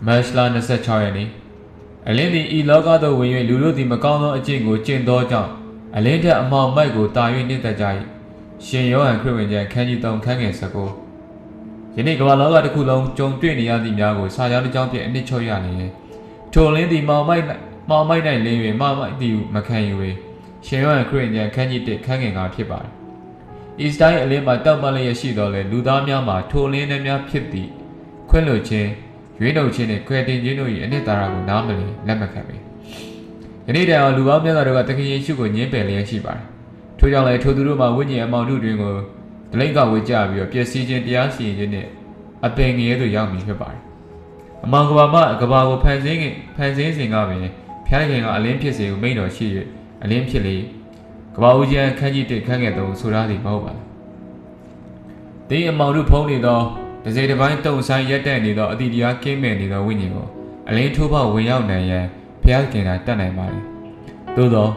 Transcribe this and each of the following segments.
မတ်လ26ရက်နေ့အလင်းသည်ဤလောကသို့ဝင်၍လူတို့သည်မကောင်းသောအကျင့်ကိုကျင့်သောကြောင့်အလင်းထက်အမောင်မိုက်ကိုတာ၍နှိမ့်သက်ကြ၏ရှင်ယောဟန်ခရစ်ဝင်ကျမ်းခန်းကြီး3ခန်းငယ်19ယနေ့ကမ္ဘာလောကတစ်ခုလုံးကြုံတွေ့နေရသည့်များကိုစာကြောင်းတစ်ကြောင်းဖြင့်အနှစ်ချုပ်ရနေရင်ထိုလင်းသည်မောင်မိုက်၌လင်း၍မောင်မိုက်သည်မခံယူ၍ရှင်ယောဟန်ခရစ်ဝင်ကျမ်းခန်းကြီး1ခန်းငယ်9ဖြစ်ပါသည်ဤစတိုင်းအလင်းမှာတောက်ပလျက်ရှိတော်လဲလူသားများမှာထိုလင်းနှင့်များဖြစ်သည့်ခွင့်လွှတ်ခြင်းရွေးနှုတ်ခြင်းနှင့်ကွယ်တင်ခြင်းတို့၏အနှစ်သာရကိုနားမလည်လက်မခံပေယနေ့တိုင်အောင်လူပေါင်းများစွာတို့ကသခင်ယေရှုကိုညှင်းပယ်လျက်ရှိပါတယ်ထို့ကြောင့်လည်းထိုသူတို့မှာဝိညာဉ်အမောင်တို့တွင်ကိုဒလိမ့်ကဝေကြပြီးတော့ပျက်စီးခြင်းတရားစီရင်ခြင်းနှင့်အပင်ငယ်သို့ရောက်မည်ဖြစ်ပါတယ်အမောင်ကဘာမှကဘာကိုဖန်ဆင်းစဉ်ကပင်ဖျားခင်ကအလင်းဖြစ်စေကိုမိန့်တော်ရှိ၍အလင်းဖြစ်လေကဘာဦးကျမ်းခန်းကြီး1ခန်းငယ်3ဆိုထားသည်မဟုတ်ပါဘူးဒီအမောင်တို့ဖုံးနေသောတစေတစ်ပိုင်းတုံဆိုင်ရက်တက်နေသောအတိတရားကင်းမဲ့နေသောဝိညာဉ်ကိုအလင်းထိုးပေါက်ဝင်ရောက်နိုင်ရန်ဘုရားခင်ကတတ်နိုင်ပါတယ်။သို့သော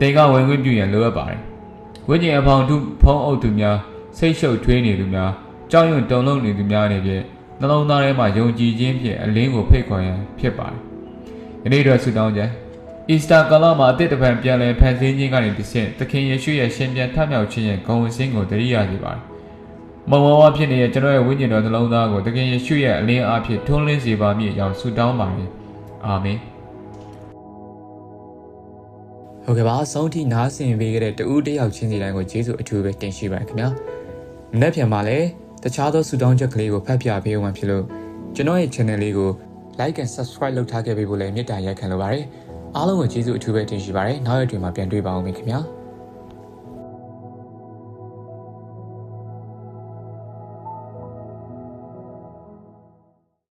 တင်ကဝင်ခွင့်ပြုရန်လိုအပ်ပါတယ်။ဝိညာဉ်အဖောင်ထုဖုံးအုပ်သူများစိတ်ရှုပ်ထွေးနေသူများကြောက်ရွံ့တုန်လှုပ်နေသူများအနေဖြင့်နှလုံးသားထဲမှာယုံကြည်ခြင်းဖြင့်အလင်းကိုဖိတ်ခေါ်ရန်ဖြစ်ပါတယ်။ယနေ့တော့ဆုတောင်းကြ။အီစတာကာလမှာအသစ်တစ်ပံပြန်လည်ဖန်ဆင်းခြင်းကနေတစ်ဆင့်သခင်ယေရှုရဲ့ရှင်ပြန်ထမြောက်ခြင်းရဲ့ဂုဏ်အစင်းကိုတရိယာစေပါတယ်။မောင်ဝါဖြစ်နေတဲ့ကျွန်တော်ရဲ့ဝိညာဉ်တော်နှလုံးသားကိုသခင်ယေရှုရဲ့အလင်းအားဖြင့်ထွန်းလင်းစေပါမည်အကြောင်းဆုတောင်းပါတယ်။အာမင်။ဟုတ်ကဲ့ပါအဆုံးထိနားဆင်ပေးခဲ့တဲ့တူတယောက်ချင်းစီတိုင်းကိုယေရှုအထူးပဲတင်ရှိပါခင်ဗျာ။မနေ့ပြန်မှာလည်းတခြားသောဆုတောင်းချက်ကလေးကိုဖတ်ပြပေးအောင်ဖြစ်လို့ကျွန်တော်ရဲ့ channel လေးကို like and subscribe လုပ်ထားခဲ့ပေးဖို့လည်းမေတ္တာရပ်ခံလိုပါတယ်။အားလုံးကိုယေရှုအထူးပဲတင်ရှိပါတယ်။နောက်ရက်တွေမှာပြန်တွေ့ပါအောင်ခင်ဗျာ။